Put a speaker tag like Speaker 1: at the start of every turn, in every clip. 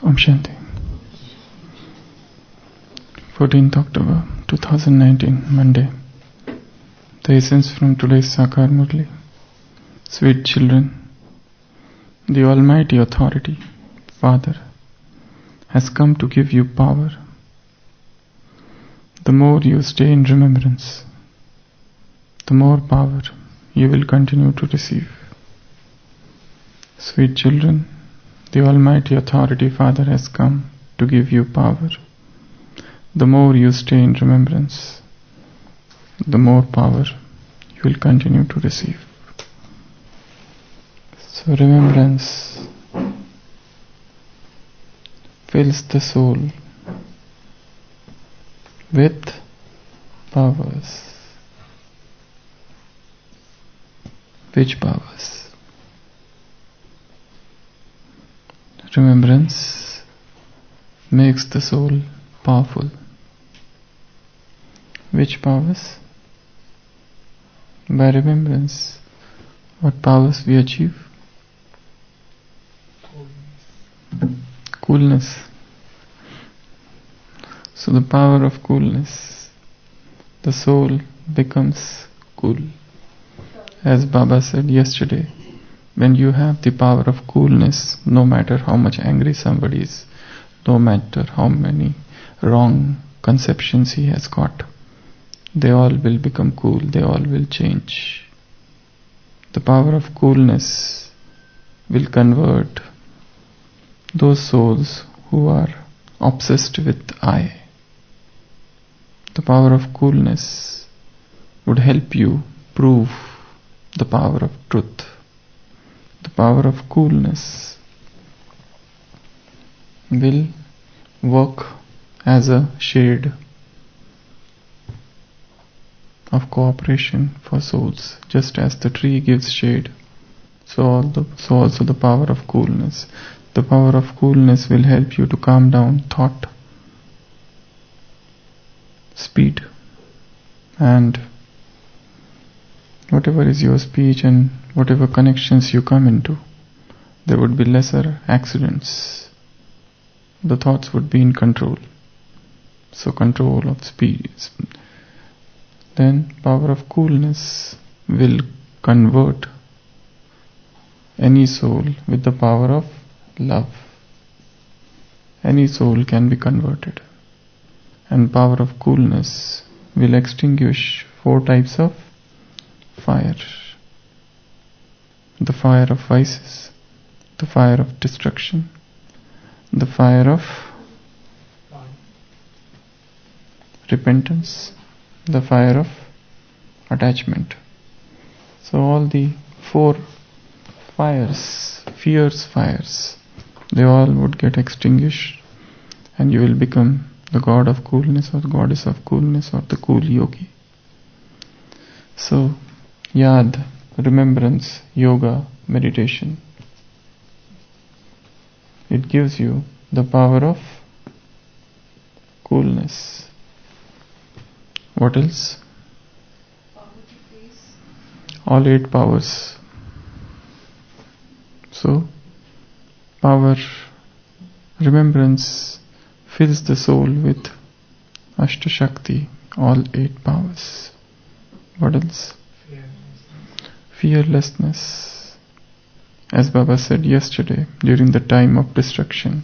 Speaker 1: Om Shanti. 14th October 2019, Monday. The essence from today's Sakar Murli. Sweet children, the Almighty Authority, Father, has come to give you power. The more you stay in remembrance, the more power you will continue to receive. Sweet children, the Almighty Authority, Father, has come to give you power. The more you stay in remembrance, the more power you will continue to receive. So remembrance fills the soul with powers. Which powers? Remembrance makes the soul powerful. Which powers? By remembrance, what powers we achieve? Coolness. So the power of coolness, the soul becomes cool. As Baba said yesterday, when you have the power of coolness, no matter how much angry somebody is, no matter how many wrong conceptions he has got, they all will become cool, they all will change. The power of coolness will convert those souls who are obsessed with I. The power of coolness would help you prove the power of truth. The power of coolness will work as a shade of cooperation for souls. Just as the tree gives shade, so also the power of coolness. The power of coolness will help you to calm down thought, speed, and whatever is your speech and whatever connections you come into, there would be lesser accidents. The thoughts would be in control. So control of speed. Then power of coolness will convert any soul with the power of love. Any soul can be converted. And power of coolness will extinguish 4 types of fire. The fire of vices, the fire of destruction, the fire of repentance, the fire of attachment. So all the 4 fires, fierce fires, they all would get extinguished, and you will become the god of coolness or the goddess of coolness or the cool yogi. So Yad, remembrance, yoga, meditation, it gives you the power of coolness. What else? All 8 powers. So power, remembrance fills the soul with Ashtashakti, all 8 powers. What else? Fearlessness. As Baba said yesterday, during the time of destruction,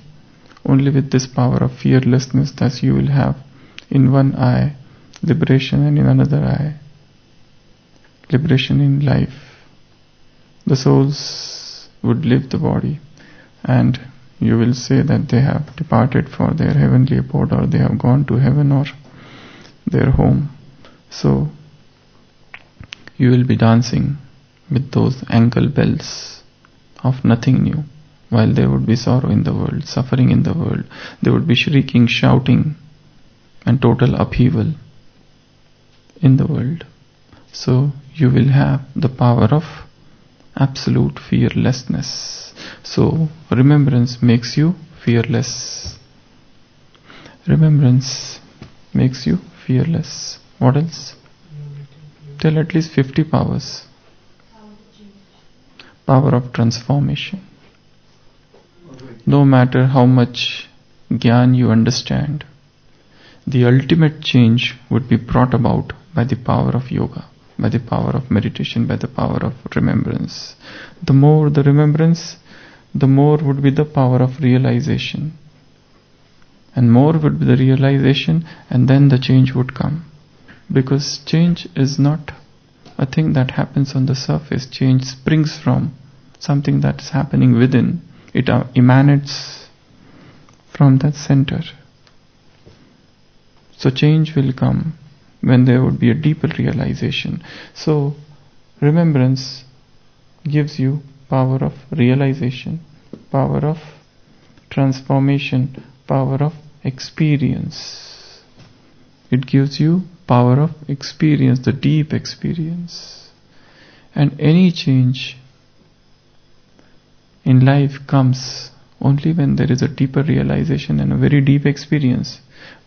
Speaker 1: only with this power of fearlessness that you will have in one eye liberation and in another eye liberation in life. The souls would leave the body and you will say that they have departed for their heavenly abode, or they have gone to heaven or their home. So you will be dancing with those ankle bells of nothing new, while there would be sorrow in the world, suffering in the world. There would be shrieking, shouting, and total upheaval in the world. So you will have the power of absolute fearlessness. So remembrance makes you fearless. Remembrance makes you fearless. What else? Tell at least 50 powers. Power of transformation. no matter how much Gyan you understand, the ultimate change would be brought about by the power of yoga, by the power of meditation, by the power of remembrance. The more the remembrance, the more would be the power of realization. And more would be the realization, and then the change would come. Because change is not a thing that happens on the surface. Change springs from something that is happening within. It emanates from that center. So change will come when there would be a deeper realization. So remembrance gives you power of realization, power of transformation, power of experience. It gives you power of experience, the deep experience. And any change in life comes only when there is a deeper realization and a very deep experience.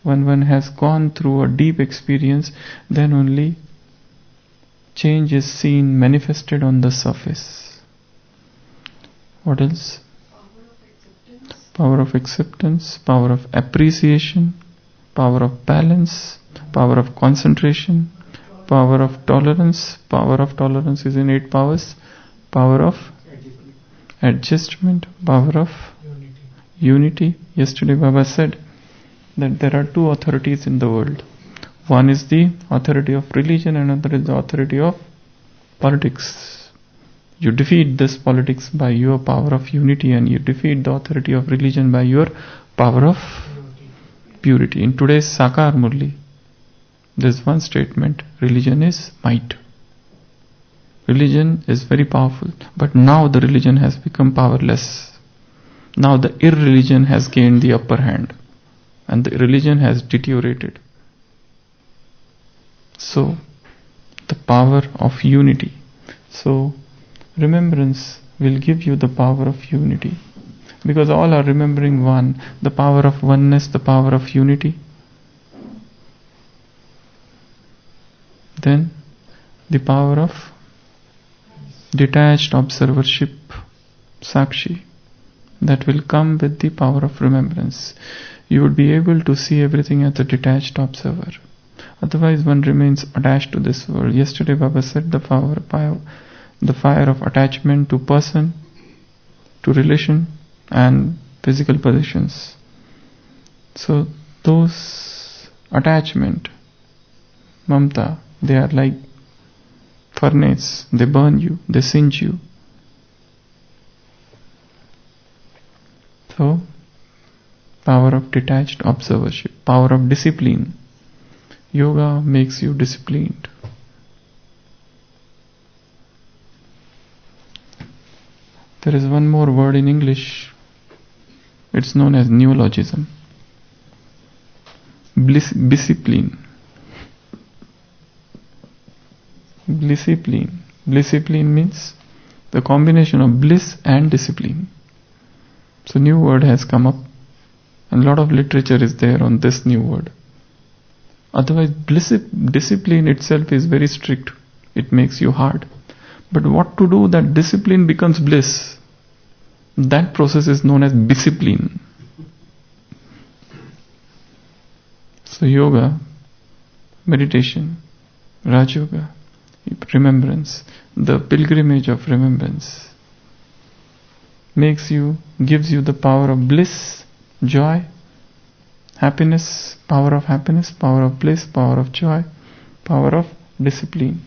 Speaker 1: When one has gone through a deep experience, then only change is seen, manifested on the surface. What else? Power of acceptance, power of appreciation, power of balance, power of concentration, power of tolerance. Power of tolerance is in 8 powers. Power of adjustment, power of unity. Yesterday Baba said that there are 2 authorities in the world. One is the authority of religion, and another is the authority of politics. You defeat this politics by your power of unity, and you defeat the authority of religion by your power of purity. In today's Sakar Murli, there is one statement: religion is might. Religion is very powerful, but now the religion has become powerless. Now the irreligion has gained the upper hand, and the religion has deteriorated. So, the power of unity. So, remembrance will give you the power of unity. Because all are remembering one, the power of oneness, the power of unity. Then, the power of detached observership, Sakshi, that will come with the power of remembrance. You would be able to see everything as a detached observer. Otherwise one remains attached to this world. Yesterday Baba said the fire of attachment to person, to relation and physical possessions. So those attachment, mamta, they are like furnace. They burn you, they singe you. So, power of detached observership, power of discipline. Yoga makes you disciplined. There is one more word in English. It's known as neologism. Discipline. Discipline. Discipline means the combination of bliss and discipline. So new word has come up, and a lot of literature is there on this new word. Otherwise, discipline itself is very strict. It makes you hard. But what to do that discipline becomes bliss? That process is known as discipline. So yoga, meditation, Rajyoga, remembrance, the pilgrimage of remembrance gives you the power of bliss, joy, happiness, power of bliss, power of joy, power of discipline.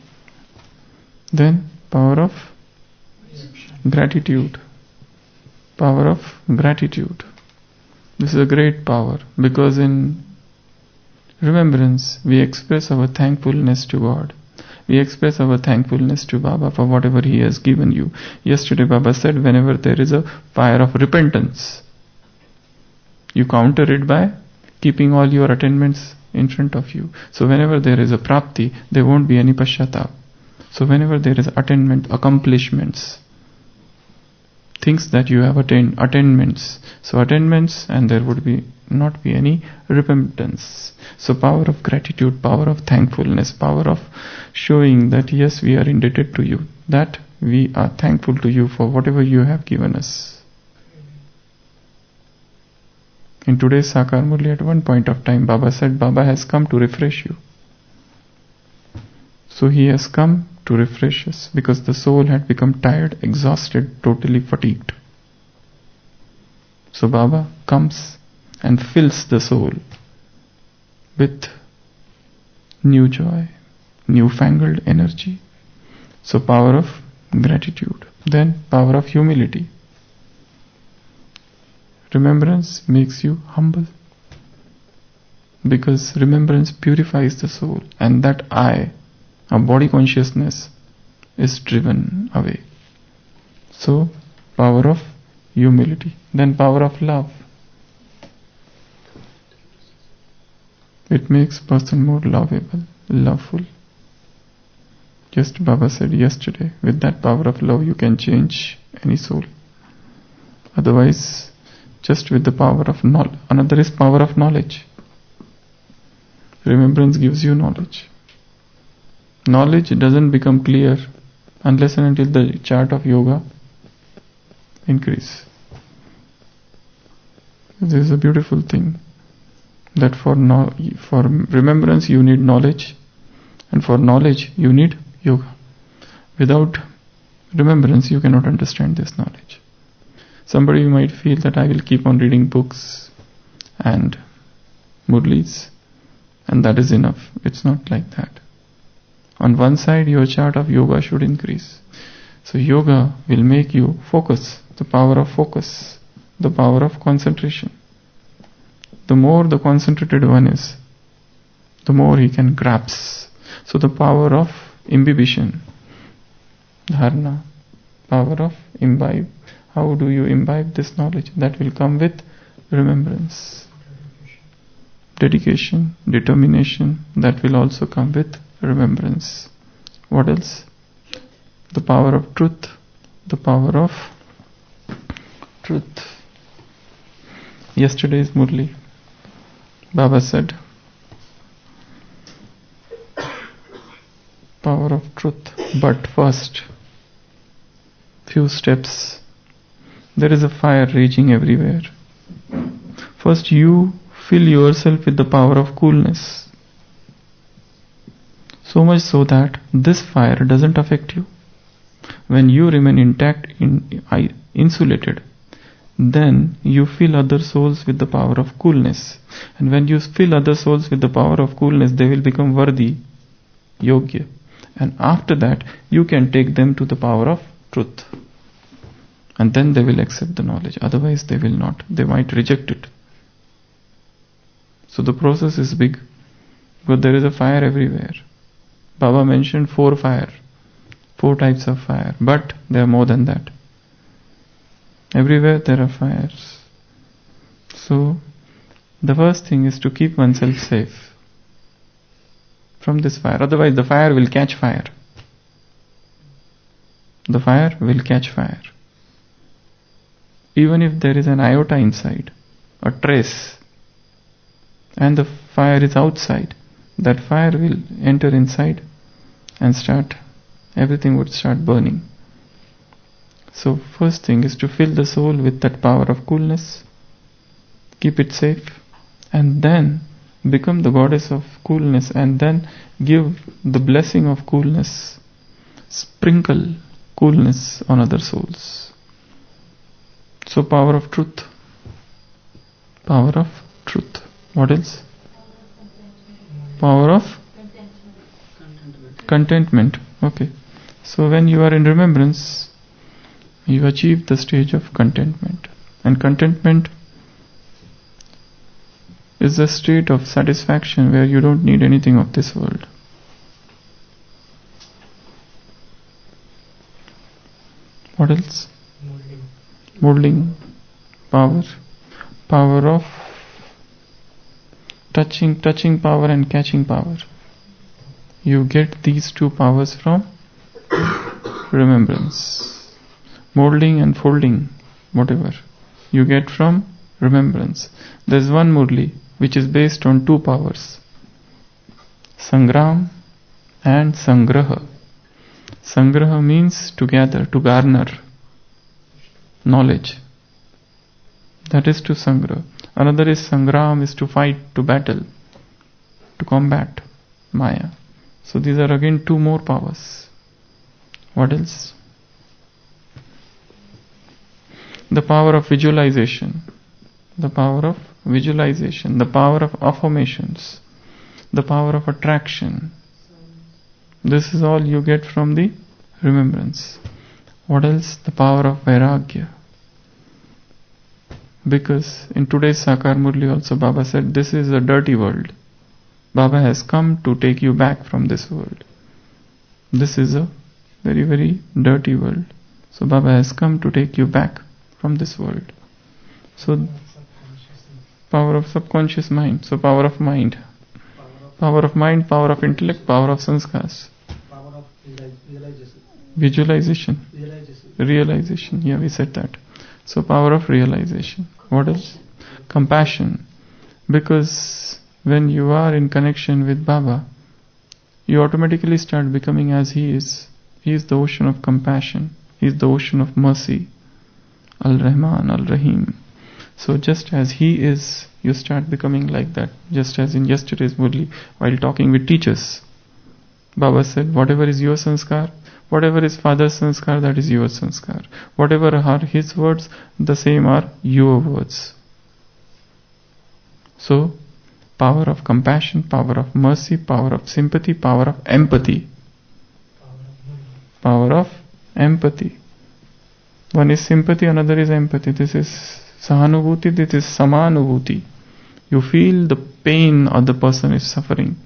Speaker 1: Then power of gratitude. Power of gratitude. This is a great power, because in remembrance we express our thankfulness to God. We express our thankfulness to Baba for whatever He has given you. Yesterday Baba said, whenever there is a fire of repentance, you counter it by keeping all your attainments in front of you. So whenever there is a prapti, there won't be any pashyatap. So whenever there is attainment, accomplishments, things that you have attained, attainments. So attainments, and there would not be any repentance. So power of gratitude, power of thankfulness, power of showing that yes, we are indebted to you, that we are thankful to you for whatever you have given us. In today's Sakar Murli, at one point of time, Baba said, Baba has come to refresh you. So he has come to refresh us because the soul had become tired, exhausted, totally fatigued. So Baba comes and fills the soul with new joy, newfangled energy. So power of gratitude, then power of humility. Remembrance makes you humble because remembrance purifies the soul, and that I, a body consciousness, is driven away. So power of humility, then power of love. It makes person more lovable, loveful. Just Baba said yesterday, with that power of love you can change any soul. Otherwise, just with the power of knowledge. Another is power of knowledge. Remembrance gives you knowledge. Knowledge doesn't become clear unless and until the chart of yoga increase. This is a beautiful thing, that for remembrance you need knowledge, and for knowledge you need yoga. Without remembrance you cannot understand this knowledge. Somebody might feel that I will keep on reading books and murlis and that is enough. It's not like that. On one side your chart of yoga should increase. So yoga will make you focus, the power of focus, the power of concentration. The more the concentrated one is, the more he can grasp. So the power of imbibition, dharana, power of imbibe. How do you imbibe this knowledge? That will come with remembrance. Dedication, determination, that will also come with remembrance. What else? The power of truth, the power of truth. Yesterday's Murli, Baba said, power of truth. But first, few steps. There is a fire raging everywhere. First you fill yourself with the power of coolness. So much so that this fire doesn't affect you. When you remain intact, insulated, then you fill other souls with the power of coolness. And when you fill other souls with the power of coolness, they will become worthy, yogya. And after that, you can take them to the power of truth. And then they will accept the knowledge. Otherwise they will not. They might reject it. So the process is big. But there is a fire everywhere. Baba mentioned 4 types of fire. But there are more than that. Everywhere there are fires. So the first thing is to keep oneself safe from this fire. Otherwise the fire will catch fire. The fire will catch fire. Even if there is an iota inside, a trace, and the fire is outside, that fire will enter inside and everything would start burning. So first thing is to fill the soul with that power of coolness, keep it safe, and then become the goddess of coolness, and then give the blessing of coolness, sprinkle coolness on other souls. So power of truth. Power of truth. What else? Power of contentment. Okay. So when you are in remembrance, you achieve the stage of contentment. And contentment is a state of satisfaction where you don't need anything of this world. What else? Molding. Power of touching power and catching power. You get these 2 powers from remembrance. Molding and folding, whatever, you get from remembrance. There is one Murli which is based on 2 powers, Sangram and Sangraha. Sangraha means to gather, to garner knowledge. That is to sangra. Another is sangram, is to fight, to battle, to combat Maya. So these are again two more powers. What else? The power of visualization. The power of visualization. The power of affirmations. The power of attraction. This is all you get from the remembrance. What else? The power of vairagya. Because in today's Sakar Murli also Baba said, this is a dirty world. Baba has come to take you back from this world. This is a very, very dirty world. So Baba has come to take you back from this world. So power of subconscious mind. So power of mind. Power of mind, power of intellect, power of sanskars.
Speaker 2: Power of
Speaker 1: Visualization. Realization. Yeah, we said that. So power of realization. What else? Compassion. Because when you are in connection with Baba, you automatically start becoming as He is. He is the ocean of compassion. He is the ocean of mercy. Al-Rahman, Al-Rahim. So just as He is, you start becoming like that. Just as in yesterday's Murli, while talking with teachers, Baba said, whatever is your sanskar, whatever is father's sanskar, that is your sanskar. Whatever are his words, the same are your words. So, power of compassion, power of mercy, power of sympathy, power of empathy. Power of empathy. One is sympathy, another is empathy. This is sahanubhuti, this is samanubhuti. You feel the pain other person is suffering.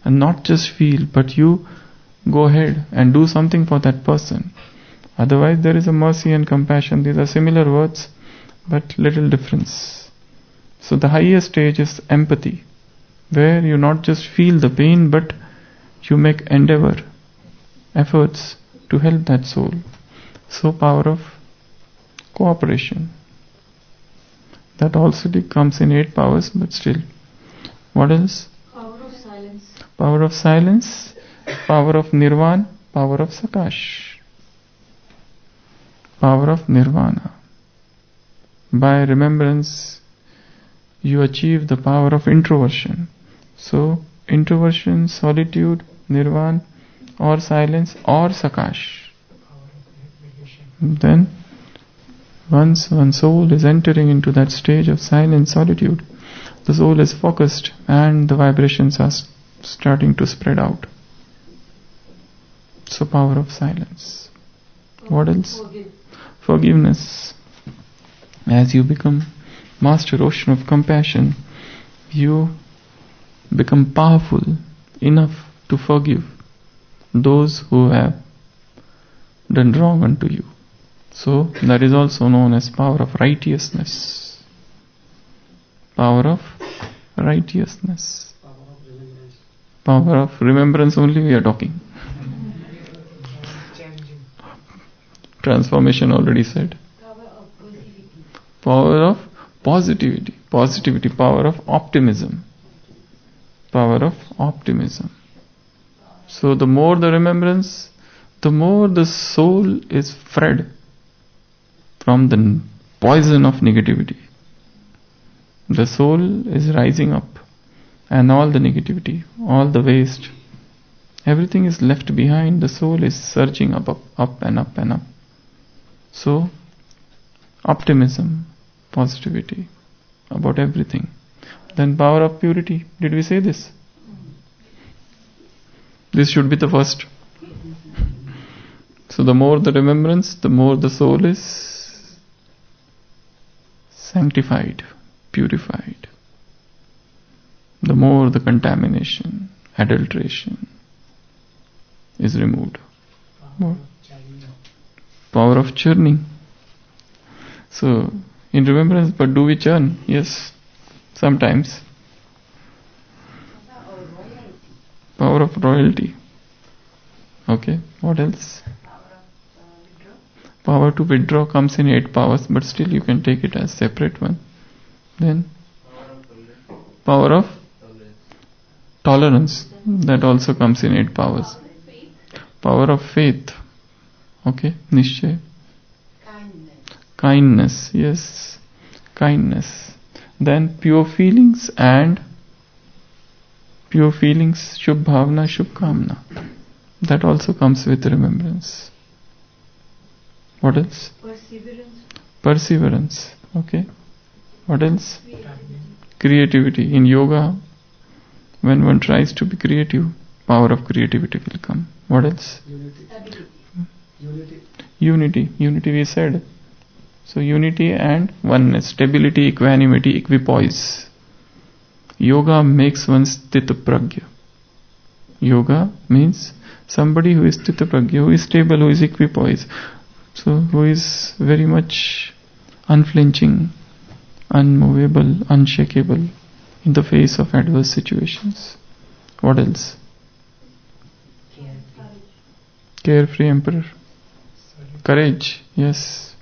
Speaker 1: And not just feel, but you go ahead and do something for that person. Otherwise there is a mercy and compassion. These are similar words, but little difference. So the highest stage is empathy, where you not just feel the pain, but you make efforts to help that soul. So power of cooperation. That also comes in 8 powers, but still. What else?
Speaker 3: Power of silence.
Speaker 1: Power of silence, power of nirvana, power of sakash. Power of nirvana. By remembrance, you achieve the power of introversion. So, introversion, solitude, nirvana, or silence, or sakash. Then, once one soul is entering into that stage of silence, solitude, the soul is focused and the vibrations are starting to spread out. So power of silence. What else? Forgiveness. As you become master ocean of compassion, you become powerful enough to forgive those who have done wrong unto you. So that is also known as power of righteousness. Power of righteousness. Power of remembrance only we are talking. Transformation already said. Power of positivity. Positivity. Power of optimism. Power of optimism. So the more the remembrance, the more the soul is freed from the poison of negativity. The soul is rising up, and all the negativity, all the waste, everything is left behind. The soul is surging up and up and up. So, optimism, positivity about everything. Then power of purity. Did we say this? This should be the first. So the more the remembrance, the more the soul is sanctified, purified. The more the contamination, adulteration is removed. More. Power of churning. So, in remembrance, but do we churn? Yes, sometimes. Power of royalty. Okay, what else? Power to withdraw comes in 8 powers, but still you can take it as separate one. Then, power of tolerance. That also comes in 8 powers. Power of faith. Okay, Nishchay. Kindness, yes. kindness. Then pure feelings, Shubh Bhavna, Shubh Kamna. That also comes with remembrance. What else? Perseverance. Okay. What else? Creativity. In yoga, when one tries to be creative, power of creativity will come. What else? Unity we said. So unity and oneness, stability, equanimity, equipoise. Yoga makes one sthita pragya. Yoga means somebody who is sthita pragya, who is stable, who is equipoise. So who is very much unflinching, unmovable, unshakable in the face of adverse situations. What else? Carefree emperor. Courage, yes.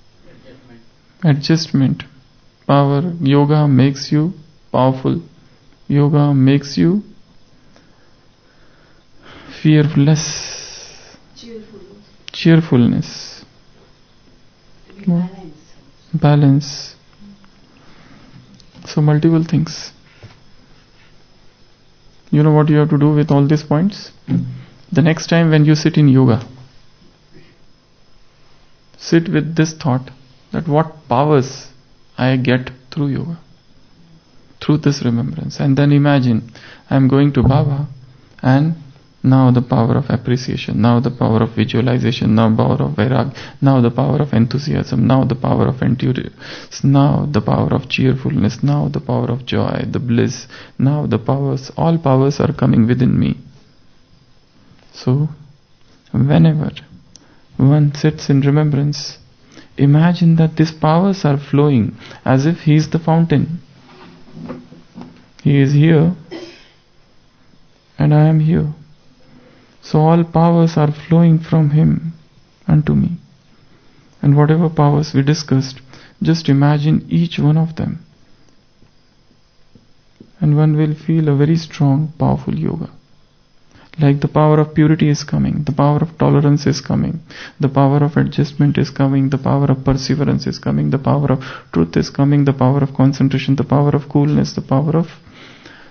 Speaker 1: Adjustment. Power. Yoga makes you powerful. Yoga makes you fearless. Cheerfulness. Balance. So multiple things. You know what you have to do with all these points? The next time when you sit in yoga, sit with this thought that what powers I get through yoga, through this remembrance. And then imagine I am going to Baba, and now the power of appreciation, now the power of visualization, now the power of vairag, now the power of enthusiasm, now the power of endurance, now the power of cheerfulness, now the power of joy, the bliss, now the powers, all powers are coming within me. So, whenever one sits in remembrance, imagine that these powers are flowing as if he is the fountain. He is here and I am here. So all powers are flowing from him unto me. And whatever powers we discussed, just imagine each one of them. And one will feel a very strong, powerful yoga. Like the power of purity is coming, the power of tolerance is coming, the power of adjustment is coming, the power of perseverance is coming, the power of truth is coming, the power of concentration, the power of coolness, the power of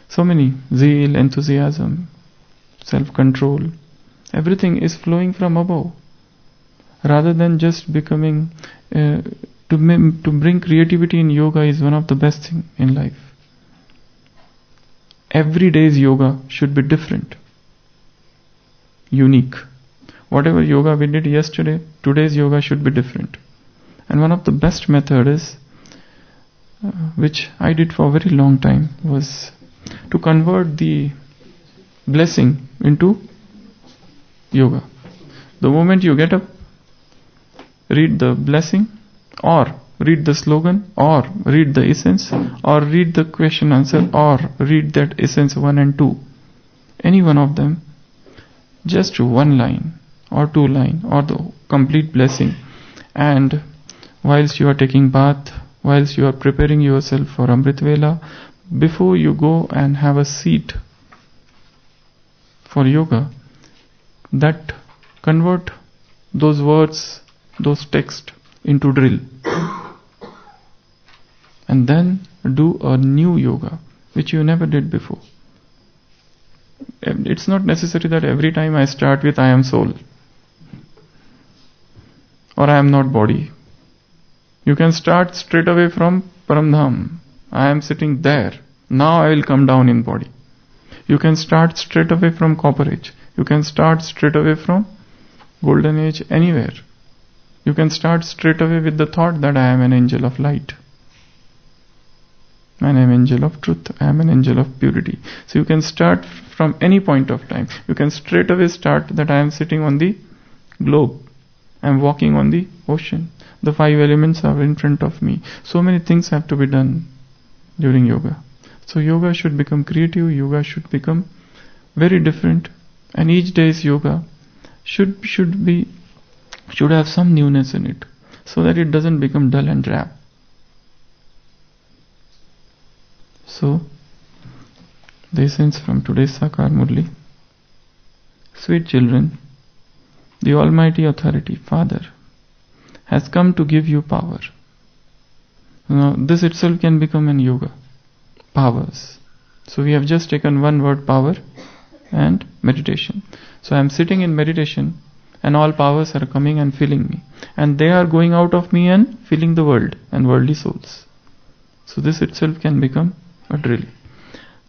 Speaker 1: so many, zeal, enthusiasm, self-control. Everything is flowing from above. Rather than just becoming, to bring creativity in yoga is one of the best things in life. Every day's yoga should be different. Unique. Whatever yoga we did yesterday, today's yoga should be different. And one of the best method is, which I did for a very long time, was to convert the blessing into yoga. The moment you get up, read the blessing, or read the slogan, or read the essence, or read the question answer, or read that essence 1 and 2. Any one of them. Just one line or 2 line or the complete blessing. And whilst you are taking bath, whilst you are preparing yourself for Amrit Vela, before you go and have a seat for yoga, that convert those words, those texts into drill. And then do a new yoga which you never did before. It's not necessary that every time I start with I am soul or I am not body. You can start straight away from Paramdham. I am sitting there. Now I will come down in body. You can start straight away from Copper Age. You can start straight away from Golden Age, anywhere. You can start straight away with the thought that I am an angel of light. I am an angel of truth. I am an angel of purity. So you can start from any point of time. You can straight away start that I am sitting on the globe. I am walking on the ocean. The 5 elements are in front of me. So many things have to be done during yoga. So yoga should become creative. Yoga should become very different. And each day's yoga should have some newness in it, so that it doesn't become dull and drab. So, the essence from today's Sakar Murli. Sweet children, the Almighty Authority, Father, has come to give you power. Now, this itself can become an yoga. Powers. So we have just taken one word, power, and meditation. So I am sitting in meditation and all powers are coming and filling me. And they are going out of me and filling the world and worldly souls. So this itself can become a drill.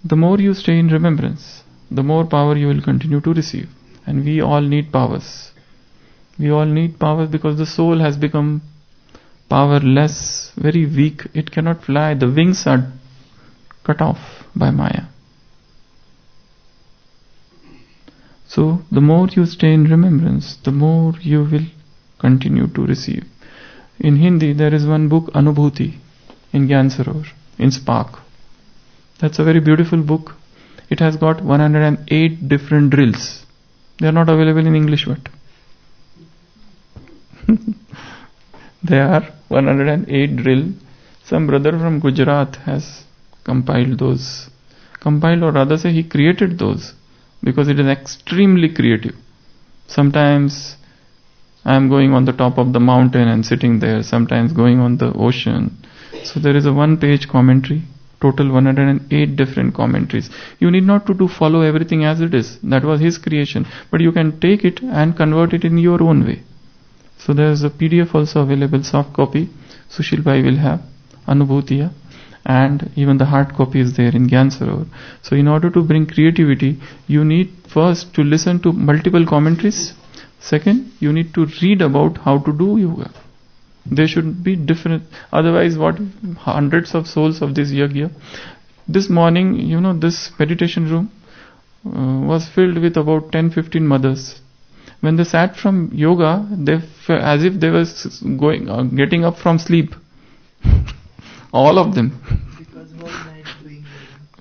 Speaker 1: The more you stay in remembrance, the more power you will continue to receive. And we all need powers. We all need powers because the soul has become powerless, very weak. It cannot fly. The wings are cut off by Maya. So the more you stay in remembrance, the more you will continue to receive. In Hindi, there is one book, Anubhuti, in Gyan Sarovar, in Spark. That's a very beautiful book. It has got 108 different drills. They are not available in English, but there are 108 drill. Some brother from Gujarat has compiled those. Compiled, or rather say he created those, because it is extremely creative. Sometimes I am going on the top of the mountain and sitting there, sometimes going on the ocean. So there is a one-page commentary, total 108 different commentaries. You need not to follow everything as it is. That was his creation. But you can take it and convert it in your own way. So there is a PDF also available, soft copy. Sushil Bhai will have, Anubhutiya. And even the hard copy is there in Gyan Sarovar. So in order to bring creativity, you need first to listen to multiple commentaries. Second, you need to read about how to do yoga. They should be different. Otherwise, what hundreds of souls of this yajna. This morning, this meditation room was filled with about 10-15 mothers. When they sat from yoga, they felt as if they were getting up from sleep. All of them.
Speaker 2: Because whole night doing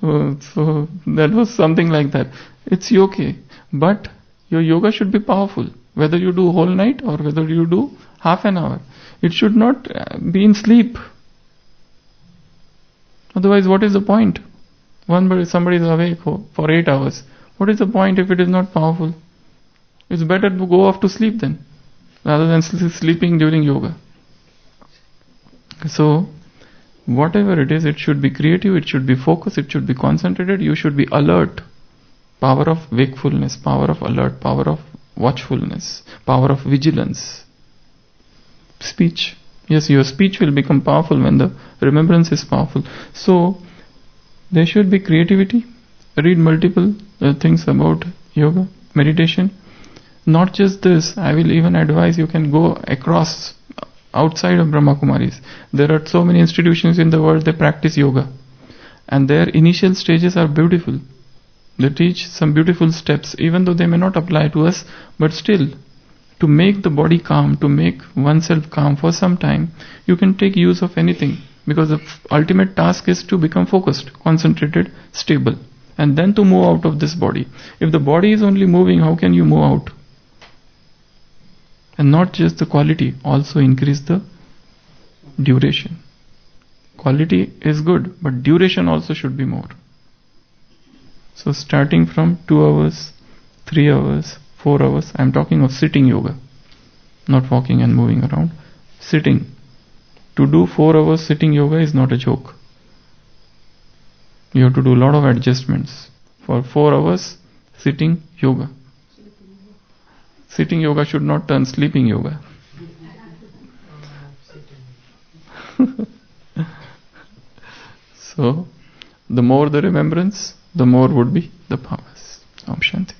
Speaker 2: yoga.
Speaker 1: So that was something like that. It's okay, but your yoga should be powerful. Whether you do whole night or whether you do half an hour, it should not be in sleep. Otherwise, what is the point? Somebody is awake for 8 hours. What is the point if it is not powerful? It's better to go off to sleep then, rather than sleeping during yoga. So, whatever it is, it should be creative, it should be focused, it should be concentrated, you should be alert. Power of wakefulness, power of alert, power of watchfulness, power of vigilance. Speech. Yes, your speech will become powerful when the remembrance is powerful. So, there should be creativity. Read multiple things about yoga, meditation. Not just this, I will even advise you can go across outside of Brahma Kumaris. There are so many institutions in the world that practice yoga. And their initial stages are beautiful. They teach some beautiful steps, even though they may not apply to us, but still, to make the body calm, to make oneself calm for some time, you can take use of anything. Because the ultimate task is to become focused, concentrated, stable, and then to move out of this body. If the body is only moving, how can you move out? And not just the quality, also increase the duration. Quality is good, but duration also should be more. So starting from 2 hours, 3 hours, 4 hours, I am talking of sitting yoga, not walking and moving around. Sitting. To do 4 hours sitting yoga is not a joke. You have to do a lot of adjustments for 4 hours sitting yoga. Sitting yoga should not turn sleeping yoga. So, the more the remembrance, the more would be the powers. Om Shanti.